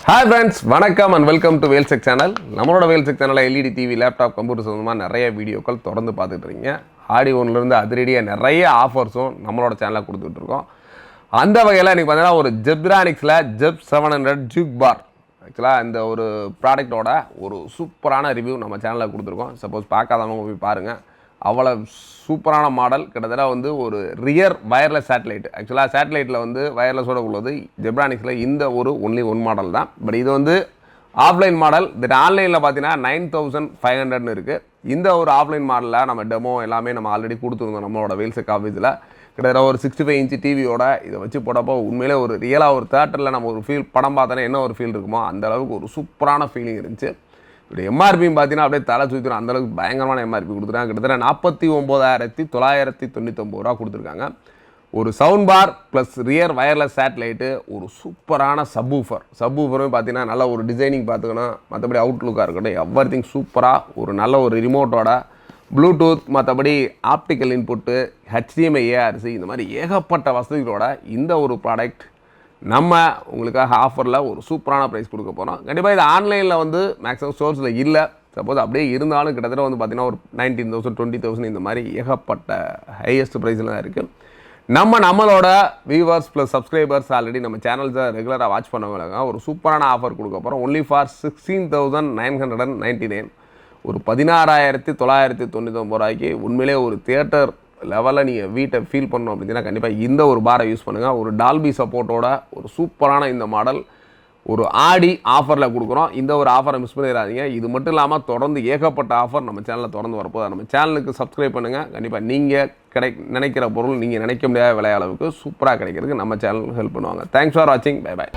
Hi friends, வணக்கம் and welcome to வேல்செக் channel. நம்மளோட வேல்செக் சேனலில் எல்இடி டிவி, லேப்டாப், கம்ப்யூட்டர் சம்மந்தமாக நிறைய வீடியோக்கள் தொடர்ந்து பார்த்துட்டு இருக்கீங்க. ஆடி ஒன்லேருந்து அதிரடியாக நிறைய ஆஃபர்ஸும் நம்மளோட சேனலில் கொடுத்துட்ருக்கோம். அந்த வகையில் இன்றைக்கி பார்த்தீங்கன்னா ஒரு ஜெப்ரானிக்ஸில் ஜெப் 700 ஜூக் பார், ஆக்சுவலாக இந்த ஒரு ப்ராடக்டோட ஒரு சூப்பரான ரிவ்யூ நம்ம சேனலில் கொடுத்துருக்கோம். சப்போஸ் பார்க்காதவங்க போய் பாருங்கள். அவ்வளோ சூப்பரான மாடல். கிட்டத்தட்ட வந்து ஒரு ரியர் வயர்லெஸ் சேட்டலைட். ஆக்சுவலாக சேட்டலைட்டில் வந்து வயர்லெஸோடு உள்ளது ஜெப்ரானிக்ஸில் இந்த ஒரு ஒன்லி ஒன் மாடல் தான். பட் இது வந்து ஆஃப்லைன் மாடல். பட் ஆன்லைனில் பார்த்தீங்கன்னா 9500 இருக்குது. இந்த ஒரு ஆஃப்லைன் மாடலில் நம்ம டெமோ எல்லாமே நம்ம ஆல்ரெடி கொடுத்துருந்தோம் நம்மளோட வேல்செக் ஆஃபீஸில். கிட்டத்தட்ட ஒரு 65 இன்ச்சு டிவியோட இதை வச்சு போட்டப்போ உண்மையிலே ஒரு ரியலாக ஒரு தேட்டரில் நம்ம ஒரு படம் பார்த்தோன்னா என்ன ஒரு ஃபீல் இருக்குமோ அந்த அளவுக்கு ஒரு சூப்பரான ஃபீலிங் இருந்துச்சு. இப்படி எம்ஆர்பியும் பார்த்தீங்கன்னா அப்படியே தலை சுற்றிடும், அந்தளவுக்கு பயங்கரமான எம்ஆர்பி கொடுத்துருக்காங்க. கிட்டத்தட்ட 49,999 ரூபா கொடுத்துருக்காங்க. ஒரு sound bar plus rear wireless satellite, ஒரு சூப்பரான சப்வூஃபரும் பார்த்தீங்கன்னா நல்ல ஒரு டிசைனிங் பார்த்துக்கணும். மற்றபடி அவுட்லுக்காக இருக்கட்டும், எவ்ரிதிங் சூப்பராக ஒரு நல்ல ஒரு ரிமோட்டோட ப்ளூடூத், மற்றபடி ஆப்டிக்கல் இன்புட்டு, HDMI ARC, இந்த மாதிரி ஏகப்பட்ட வசதிகளோட இந்த ஒரு ப்ராடக்ட் நம்ம உங்களுக்காக ஆஃபரில் ஒரு சூப்பரான ப்ரைஸ் கொடுக்க போகிறோம். கண்டிப்பாக இது ஆன்லைனில் வந்து மேக்ஸிமம் ஸ்டோர்ஸில் இல்லை. சப்போஸ் அப்படியே இருந்தாலும் கிட்டத்தட்ட வந்து பார்த்திங்கன்னா ஒரு 19,000 20,000 இந்த மாதிரி ஏகப்பட்ட ஹையஸ்ட் ப்ரைஸில் தான் இருக்குது. நம்மளோட வியூவர்ஸ் ப்ளஸ் சப்ஸ்கிரைபர்ஸ் ஆல்ரெடி நம்ம சேனல்ஸை ரெகுலராக வாட்ச் பண்ணவங்க ஒரு சூப்பரான ஆஃபர் கொடுக்க போகிறோம். ஒன்லி ஃபார் 16,999, ஒரு 16,999 ரூபாய்க்கு உண்மையிலே ஒரு தியேட்டர் லெவலில் நீங்கள் வீட்டை ஃபீல் பண்ணணும் அப்படின்னா கண்டிப்பாக இந்த ஒரு பாரை யூஸ் பண்ணுங்கள். ஒரு டால்பி சப்போர்ட்டோட ஒரு சூப்பரான இந்த மாடல் ஒரு ஆடி ஆஃபரில் கொடுக்குறோம். இந்த ஒரு ஆஃபரை மிஸ் பண்ணிடாதீங்க. இது மட்டும் இல்லாமல் தொடர்ந்து ஏகப்பட்ட ஆஃபர் நம்ம சேனலில் தொடர்ந்து வரப்போது. நம்ம சேனலுக்கு சப்ஸ்கிரைப் பண்ணுங்கள். கண்டிப்பாக நீங்கள் நினைக்கிற பொருள் நீங்கள் நினைக்க முடியாத விலை அளவுக்கு சூப்பராக கிடைக்கிறதுக்கு நம்ம சேனல் ஹெல்ப் பண்ணுவாங்க. தேங்க்ஸ் ஃபார் வாட்சிங். Bye bye.